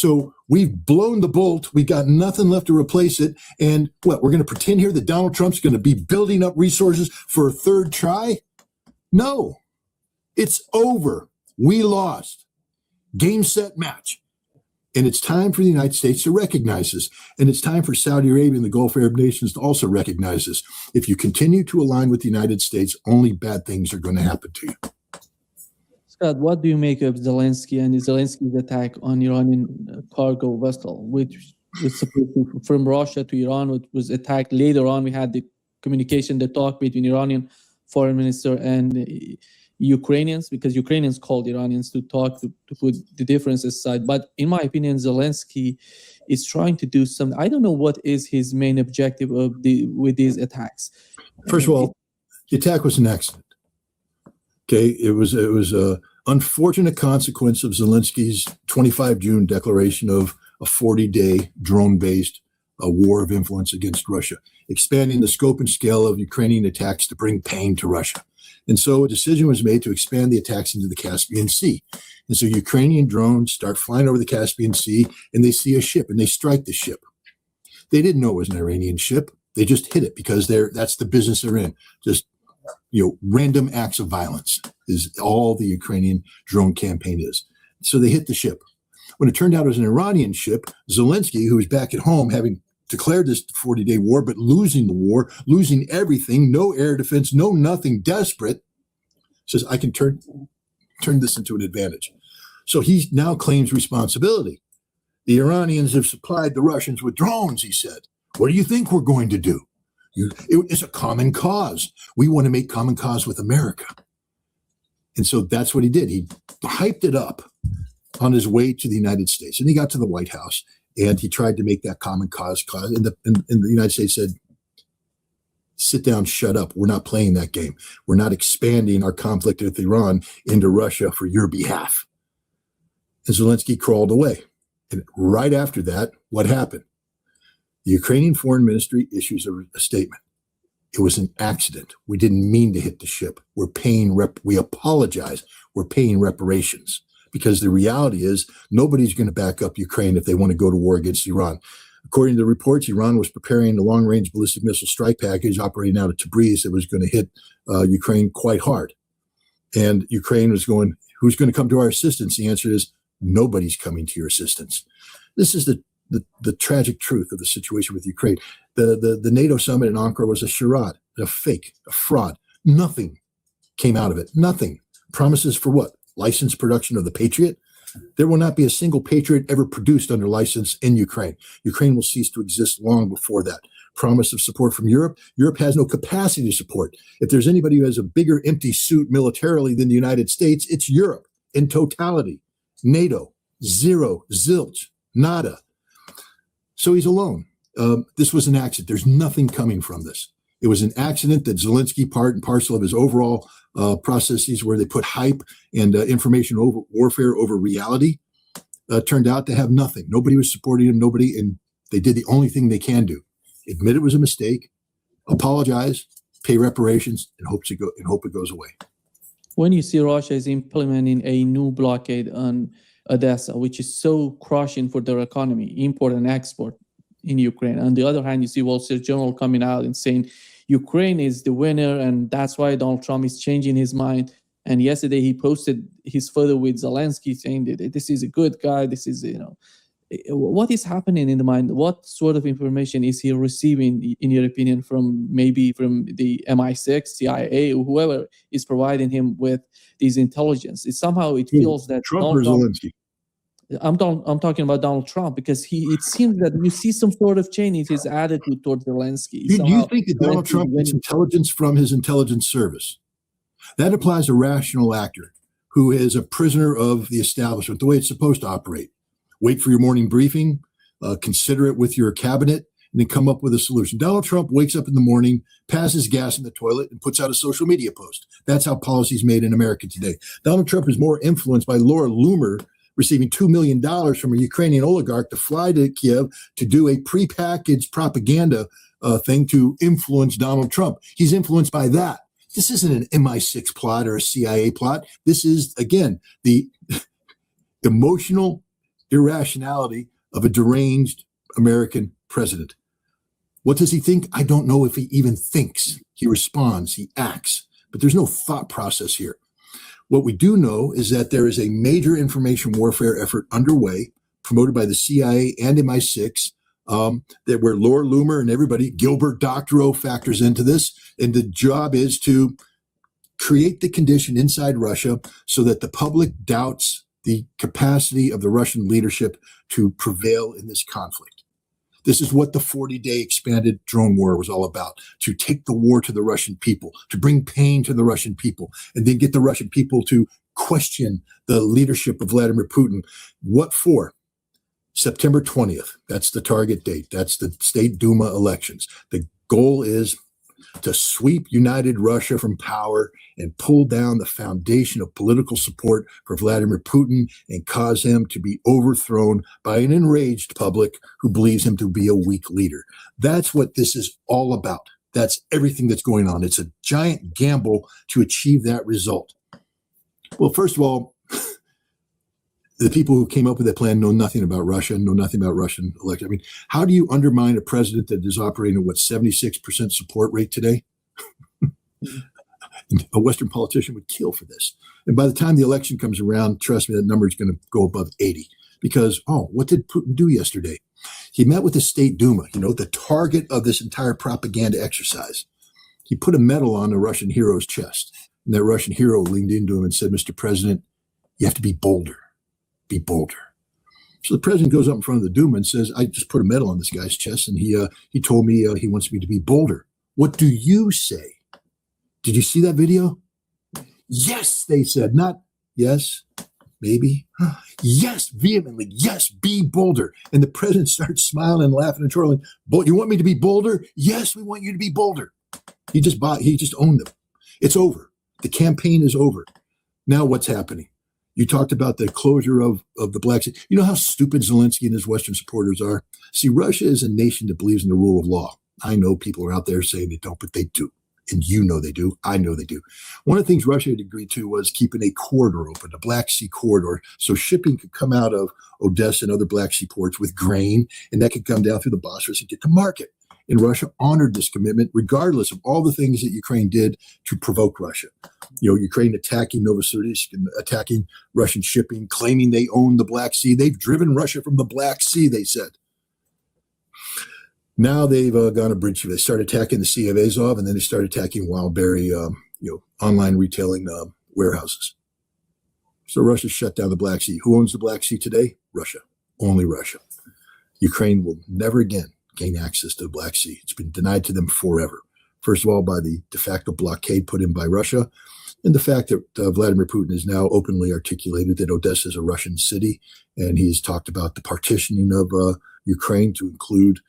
So we've blown the bolt. We got nothing left to replace it. And we're going to pretend here that Donald Trump's going to be building up resources for a third try? No, it's over. We lost. Game, set, match. And it's time for the United States to recognize this. And it's time for Saudi Arabia and the Gulf Arab nations to also recognize this. If you continue to align with the United States, only bad things are going to happen to you. Scott, what do you make of Zelensky and Zelensky's attack on Iranian cargo vessel, which was supposed to from Russia to Iran, which was attacked later on? We had the communication, the talk between Iranian foreign minister and Ukrainians, because Ukrainians called Iranians to talk to put the differences aside. But in my opinion, Zelensky is trying to do something. I don't know what is his main objective with these attacks. First of all, the attack was an accident. Okay, it was a unfortunate consequence of Zelensky's 25 June declaration of a 40-day drone-based war of influence against Russia, expanding the scope and scale of Ukrainian attacks to bring pain to Russia. And so a decision was made to expand the attacks into the Caspian Sea. And so Ukrainian drones start flying over the Caspian Sea, and they see a ship, and they strike the ship. They didn't know it was an Iranian ship. They just hit it because that's the business they're in. Just random acts of violence is all the Ukrainian drone campaign is. So they hit the ship. When it turned out it was an Iranian ship, Zelensky, who was back at home having declared this 40-day war, but losing the war, losing everything, no air defense, no nothing, desperate, says, I can turn this into an advantage. So he now claims responsibility. The Iranians have supplied the Russians with drones, he said. What do you think we're going to do? It's a common cause. We want to make common cause with America. And so that's what he did. He hyped it up on his way to the United States. And he got to the White House, and he tried to make that common cause. And the United States said, sit down, shut up. We're not playing that game. We're not expanding our conflict with Iran into Russia for your behalf. And Zelensky crawled away. And right after that, what happened? The Ukrainian Foreign Ministry issues a statement. It was an accident. We didn't mean to hit the ship. We're paying we apologize. We're paying reparations. Because the reality is nobody's going to back up Ukraine if they want to go to war against Iran. According to the reports, Iran was preparing a long-range ballistic missile strike package operating out of Tabriz that was going to hit Ukraine quite hard. And Ukraine was going, who's going to come to our assistance? The answer is nobody's coming to your assistance. This is the tragic truth of the situation with Ukraine. The NATO summit in Ankara was a charade, a fake, a fraud. Nothing came out of it. Nothing. Promises for what? Licensed production of the Patriot? There will not be a single Patriot ever produced under license in Ukraine. Ukraine will cease to exist long before that. Promise of support from Europe. Europe has no capacity to support. If there's anybody who has a bigger empty suit militarily than the United States, it's Europe in totality. NATO, zero, zilch, nada. So he's alone. This was an accident. There's nothing coming from this. It was an accident that Zelensky, part and parcel of his overall processes where they put hype and information over warfare over reality, turned out to have nothing. Nobody was supporting him. And they did the only thing they can do. Admit it was a mistake, apologize, pay reparations, and hope it goes away. When you see Russia is implementing a new blockade on Odessa, which is so crushing for their economy, import and export in Ukraine. On the other hand, you see Wall Street Journal coming out and saying Ukraine is the winner, and that's why Donald Trump is changing his mind. And yesterday he posted his photo with Zelensky saying that this is a good guy. This is, what is happening in the mind? What sort of information is he receiving, in your opinion, from the MI6, CIA, or whoever is providing him with these intelligence? It feels that Trump or Zelensky? I'm talking about Donald Trump, because it seems that you see some sort of change in his attitude towards Zelensky. Do you think that Donald Trump gets intelligence from his intelligence service? That applies to a rational actor who is a prisoner of the establishment, the way it's supposed to operate. Wait for your morning briefing, consider it with your cabinet, and then come up with a solution. Donald Trump wakes up in the morning, passes gas in the toilet, and puts out a social media post. That's how policy is made in America today. Donald Trump is more influenced by Laura Loomer receiving $2 million from a Ukrainian oligarch to fly to Kiev to do a prepackaged propaganda thing to influence Donald Trump. He's influenced by that. This isn't an MI6 plot or a CIA plot. This is, again, the emotional irrationality of a deranged American president. What does he think? I don't know if he even thinks. He responds, he acts, but there's no thought process here. What we do know is that there is a major information warfare effort underway, promoted by the CIA and MI6, that where Laura Loomer and everybody, Gilbert Doctorow factors into this. And the job is to create the condition inside Russia so that the public doubts the capacity of the Russian leadership to prevail in this conflict. This is what the 40-day expanded drone war was all about, to take the war to the Russian people, to bring pain to the Russian people, and then get the Russian people to question the leadership of Vladimir Putin. What for? September 20th. That's the target date. That's the State Duma elections. The goal is to sweep united Russia from power and pull down the foundation of political support for Vladimir Putin and cause him to be overthrown by an enraged public who believes him to be a weak leader. That's what this is all about. That's everything that's going on. It's a giant gamble to achieve that result. Well, first of all, the people who came up with that plan know nothing about Russia, know nothing about Russian election. I mean, how do you undermine a president that is operating at 76% support rate today? A Western politician would kill for this. And by the time the election comes around, trust me, that number is going to go above 80 because, what did Putin do yesterday? He met with the State Duma, the target of this entire propaganda exercise. He put a medal on a Russian hero's chest. And that Russian hero leaned into him and said, Mr. President, you have to be bolder. Be bolder. So the president goes up in front of the Duma and says, I just put a medal on this guy's chest, and he told me he wants me to be bolder. What do you say? Did you see that video? Yes, they said. Not yes, maybe. Yes, vehemently. Yes, be bolder. And the president starts smiling and laughing and twirling. You want me to be bolder? Yes, we want you to be bolder. He just owned them. It's over. The campaign is over. Now what's happening? You talked about the closure of the Black Sea. You know how stupid Zelensky and his Western supporters are? See, Russia is a nation that believes in the rule of law. I know people are out there saying they don't, but they do. And they do. I know they do. One of the things Russia had agreed to was keeping a corridor open, a Black Sea corridor, so shipping could come out of Odessa and other Black Sea ports with grain, and that could come down through the Bosphorus and get to market. And Russia honored this commitment, regardless of all the things that Ukraine did to provoke Russia. Ukraine attacking Novosibirsk and attacking Russian shipping, claiming they own the Black Sea. They've driven Russia from the Black Sea, they said. Now they've gone a bridge. They started attacking the Sea of Azov, and then they started attacking Wildberry, online retailing warehouses. So Russia shut down the Black Sea. Who owns the Black Sea today? Russia. Only Russia. Ukraine will never again gain access to the Black Sea. It's been denied to them forever. First of all, by the de facto blockade put in by Russia, and the fact that Vladimir Putin has now openly articulated that Odessa is a Russian city, and he's talked about the partitioning of Ukraine to include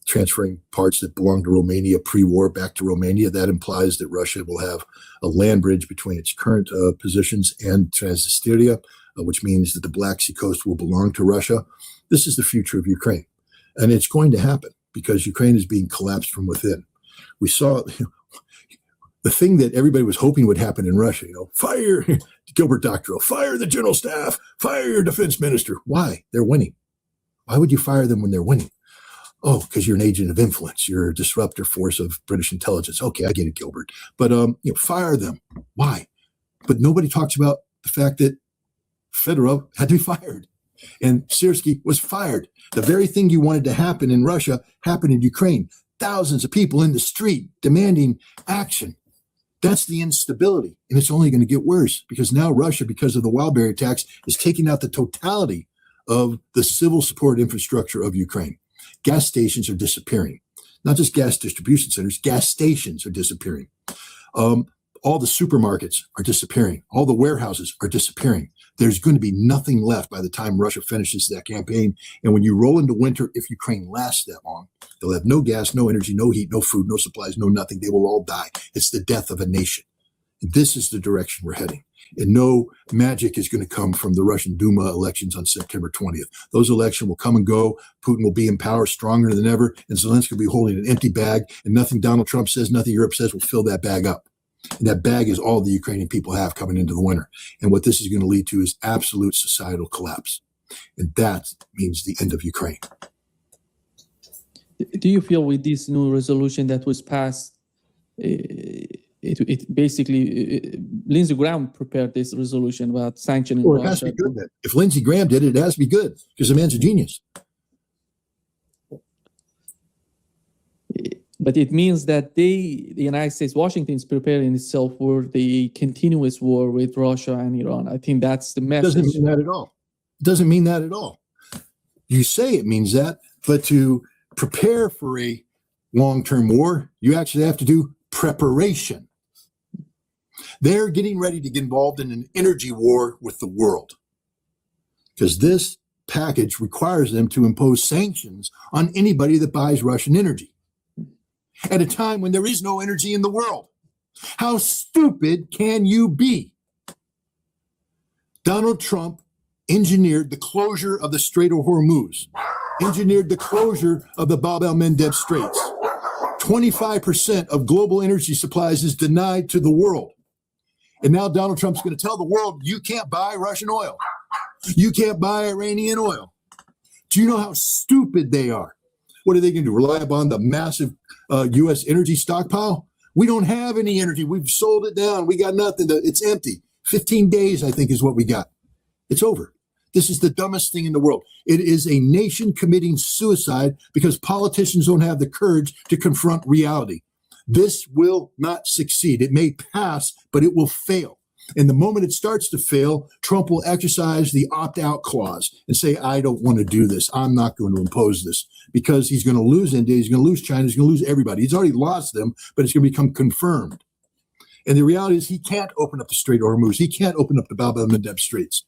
transferring parts that belong to Romania pre-war back to Romania. That implies that Russia will have a land bridge between its current positions and Transnistria, which means that the Black Sea coast will belong to Russia. This is the future of Ukraine. And it's going to happen because Ukraine is being collapsed from within. We saw the thing that everybody was hoping would happen in Russia, fire Gilbert Doctorow, fire the general staff, fire your defense minister. Why? They're winning. Why would you fire them when they're winning? Oh, because you're an agent of influence. You're a disruptor force of British intelligence. Okay, I get it, Gilbert. But fire them. Why? But nobody talks about the fact that Fedorov had to be fired. And Syrskyi was fired. The very thing you wanted to happen in Russia happened in Ukraine. Thousands of people in the street demanding action. That's the instability. And it's only going to get worse because now Russia, because of the Wildberry attacks, is taking out the totality of the civil support infrastructure of Ukraine. Gas stations are disappearing. Not just gas distribution centers, gas stations are disappearing. All the supermarkets are disappearing. All the warehouses are disappearing. There's going to be nothing left by the time Russia finishes that campaign. And when you roll into winter, if Ukraine lasts that long, they'll have no gas, no energy, no heat, no food, no supplies, no nothing. They will all die. It's the death of a nation. And this is the direction we're heading. And no magic is going to come from the Russian Duma elections on September 20th. Those elections will come and go. Putin will be in power stronger than ever. And Zelensky will be holding an empty bag. And nothing Donald Trump says, nothing Europe says will fill that bag up. And that bag is all the Ukrainian people have coming into the winter. And what this is going to lead to is absolute societal collapse. And that means the end of Ukraine. Do you feel with this new resolution that was passed, it basically Lindsey Graham prepared this resolution about sanctioning Well, it has to Russia? be good then. If Lindsey Graham did it, it has to be good because the man's a genius. But it means that the United States, Washington is preparing itself for the continuous war with Russia and Iran. I think that's the It message. doesn't mean that at all. It doesn't mean that at all. You say it means that, but to prepare for a long-term war, you actually have to do preparation. They're getting ready to get involved in an energy war with the world because this package requires them to impose sanctions on anybody that buys Russian energy at a time when there is no energy in the world. How stupid can you be? Donald Trump engineered the closure of the Strait of Hormuz, engineered the closure of the Bab el-Mandeb Straits. 25% of global energy supplies is denied to the world. And now Donald Trump's going to tell the world, you can't buy Russian oil. You can't buy Iranian oil. Do you know how stupid they are? What are they going to do? Rely upon the massive U.S. energy stockpile? We don't have any energy. We've sold it down. We got nothing. It's empty. 15 days, I think, is what we got. It's over. This is the dumbest thing in the world. It is a nation committing suicide because politicians don't have the courage to confront reality. This will not succeed. It may pass, but it will fail. And the moment it starts to fail, Trump will exercise the opt-out clause and say, I don't want to do this. I'm not going to impose this because he's going to lose India. He's going to lose China. He's going to lose everybody. He's already lost them, but it's going to become confirmed. And the reality is he can't open up the Strait of Hormuz. He can't open up the Bab el-Mandeb Straits.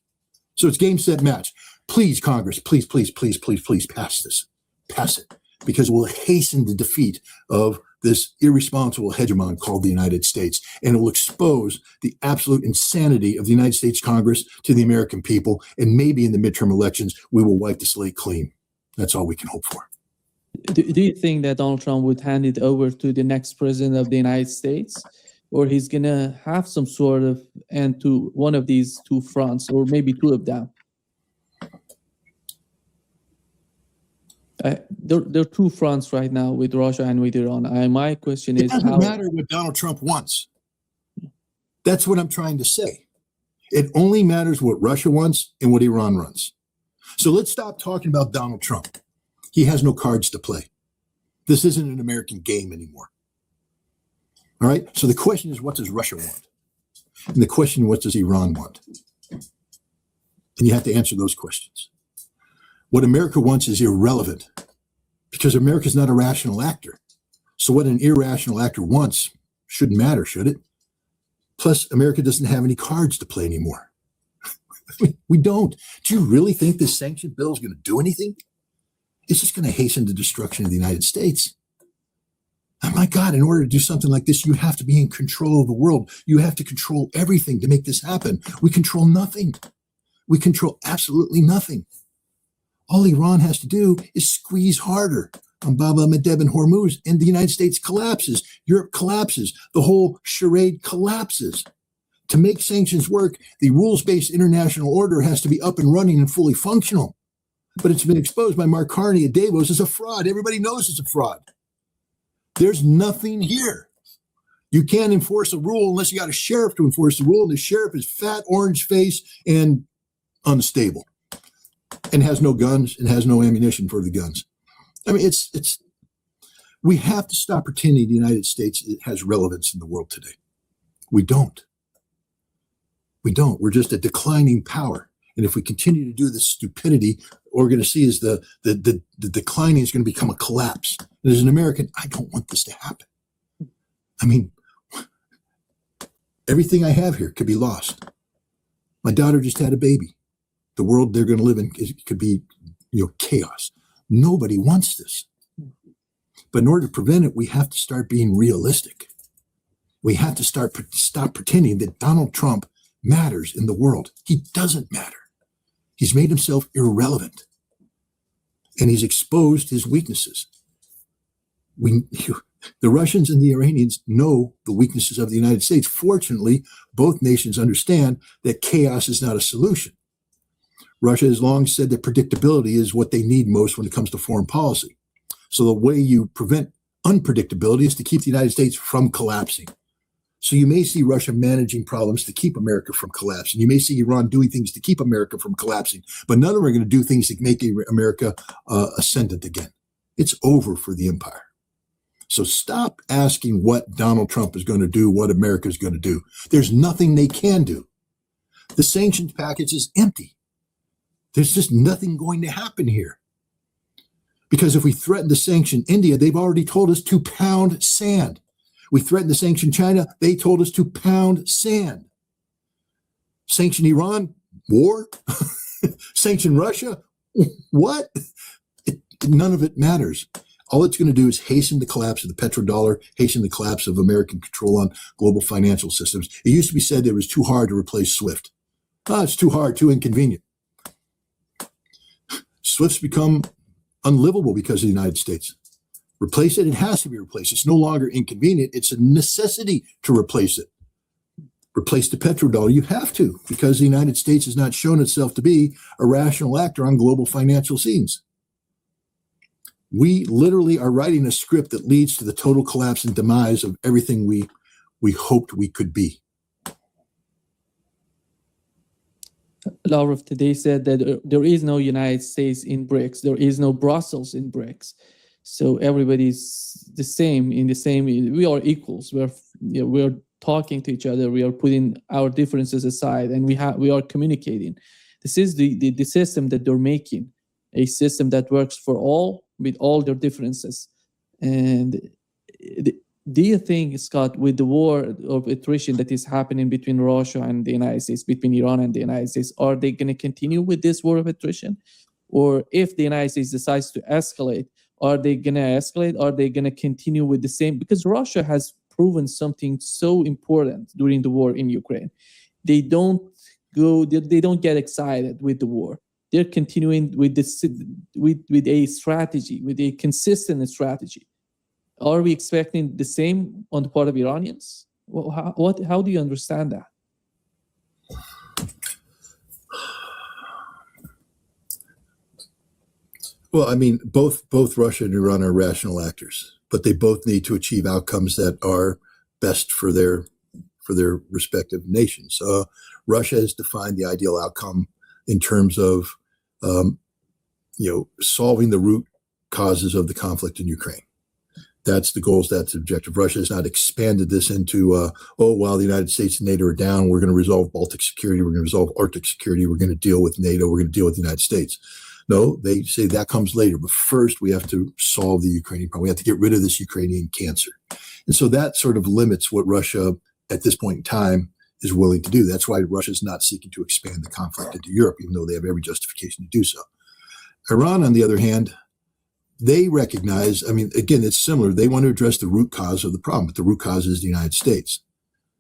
So it's game, set, match. Please, Congress, please pass this. Pass it because it will hasten the defeat of this irresponsible hegemon called the United States, and it will expose the absolute insanity of the United States Congress to the American people, and maybe in the midterm elections, we will wipe the slate clean. That's all we can hope for. Do you think that Donald Trump would hand it over to the next president of the United States, or he's going to have some sort of end to one of these two fronts, or maybe two of them? There are two fronts right now with Russia and with Iran. My question is, it doesn't matter what Donald Trump wants. That's what I'm trying to say. It only matters what Russia wants and what Iran wants. So let's stop talking about Donald Trump. He has no cards to play. This isn't an American game anymore. All right? So the question is, what does Russia want? And the question, what does Iran want? And you have to answer those questions. What America wants is irrelevant because America is not a rational actor. So what an irrational actor wants shouldn't matter, should it? Plus, America doesn't have any cards to play anymore. We don't. Do you really think this sanction bill is going to do anything? It's just going to hasten the destruction of the United States. Oh my God, in order to do something like this, you have to be in control of the world. You have to control everything to make this happen. We control nothing. We control absolutely nothing. All Iran has to do is squeeze harder on Bab el-Mandeb and Hormuz, and the United States collapses. Europe collapses. The whole charade collapses. To make sanctions work, the rules-based international order has to be up and running and fully functional. But it's been exposed by Mark Carney at Davos as a fraud. Everybody knows it's a fraud. There's nothing here. You can't enforce a rule unless you got a sheriff to enforce the rule, and the sheriff is fat, orange face, and unstable. And has no guns and has no ammunition for the guns. I mean, we have to stop pretending the United States has relevance in the world today. We don't. We're just a declining power. And if we continue to do this stupidity, what we're going to see is the declining is going to become a collapse. And as an American, I don't want this to happen. I mean, everything I have here could be lost. My daughter just had a baby. The world they're going to live in could be, chaos. Nobody wants this. But in order to prevent it, we have to start being realistic. We have to stop pretending that Donald Trump matters in the world. He doesn't matter. He's made himself irrelevant. And he's exposed his weaknesses. The Russians and the Iranians know the weaknesses of the United States. Fortunately, both nations understand that chaos is not a solution. Russia has long said that predictability is what they need most when it comes to foreign policy. So the way you prevent unpredictability is to keep the United States from collapsing. So you may see Russia managing problems to keep America from collapsing. You may see Iran doing things to keep America from collapsing, but none of them are going to do things to make America ascendant again. It's over for the empire. So stop asking what Donald Trump is going to do, what America is going to do. There's nothing they can do. The sanctions package is empty. There's just nothing going to happen here. Because if we threaten to sanction India, they've already told us to pound sand. We threaten to sanction China, they told us to pound sand. Sanction Iran, war. Sanction Russia, what? None of it matters. All it's going to do is hasten the collapse of the petrodollar, hasten the collapse of American control on global financial systems. It used to be said that it was too hard to replace SWIFT. It's too hard, too inconvenient. SWIFT's become unlivable because of the United States. Replace it, it has to be replaced. It's no longer inconvenient. It's a necessity to replace it. Replace the petrodollar. You have to, because the United States has not shown itself to be a rational actor on global financial scenes. We literally are writing a script that leads to the total collapse and demise of everything we hoped we could be. Lavrov today said that there is no United States in BRICS. There is no Brussels in BRICS. So everybody's the same in the same. We are equals. We're talking to each other. We are putting our differences aside, and we are communicating. This is the system that they're making, a system that works for all with all their differences. And do you think, Scott, with the war of attrition that is happening between Russia and the United States, between Iran and the United States, are they going to continue with this war of attrition? Or if the United States decides to escalate, are they going to escalate? Are they going to continue with the same? Because Russia has proven something so important during the war in Ukraine. They don't get excited with the war. They're continuing with a strategy, with a consistent strategy. Are we expecting the same on the part of Iranians? How do you understand that? Well, I mean, both Russia and Iran are rational actors, but they both need to achieve outcomes that are best for their respective nations. Russia has defined the ideal outcome in terms of solving the root causes of the conflict in Ukraine. That's the goals. That's the objective. Russia has not expanded this into, while the United States and NATO are down, we're going to resolve Baltic security. We're going to resolve Arctic security. We're going to deal with NATO. We're going to deal with the United States. No, they say that comes later. But first, we have to solve the Ukrainian problem. We have to get rid of this Ukrainian cancer. And so that sort of limits what Russia, at this point in time, is willing to do. That's why Russia is not seeking to expand the conflict into Europe, even though they have every justification to do so. Iran, on the other hand, they recognize, I mean, again, it's similar. They want to address the root cause of the problem, but the root cause is the United States.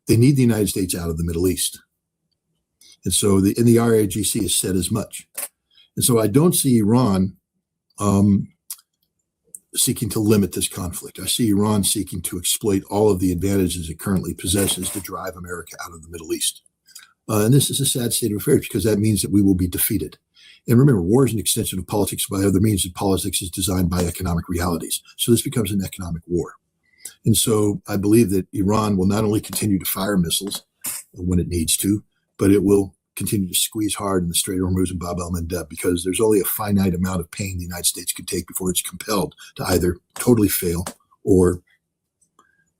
They need the United States out of the Middle East. And so the RIGC has said as much. And so I don't see Iran seeking to limit this conflict. I see Iran seeking to exploit all of the advantages it currently possesses to drive America out of the Middle East. And this is a sad state of affairs because that means that we will be defeated. And remember, war is an extension of politics by other means, and politics is designed by economic realities. So this becomes an economic war. And so I believe that Iran will not only continue to fire missiles when it needs to, but it will continue to squeeze hard in the Strait of Hormuz and Bab el-Mandeb, because there's only a finite amount of pain the United States could take before it's compelled to either totally fail or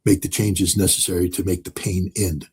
make the changes necessary to make the pain end.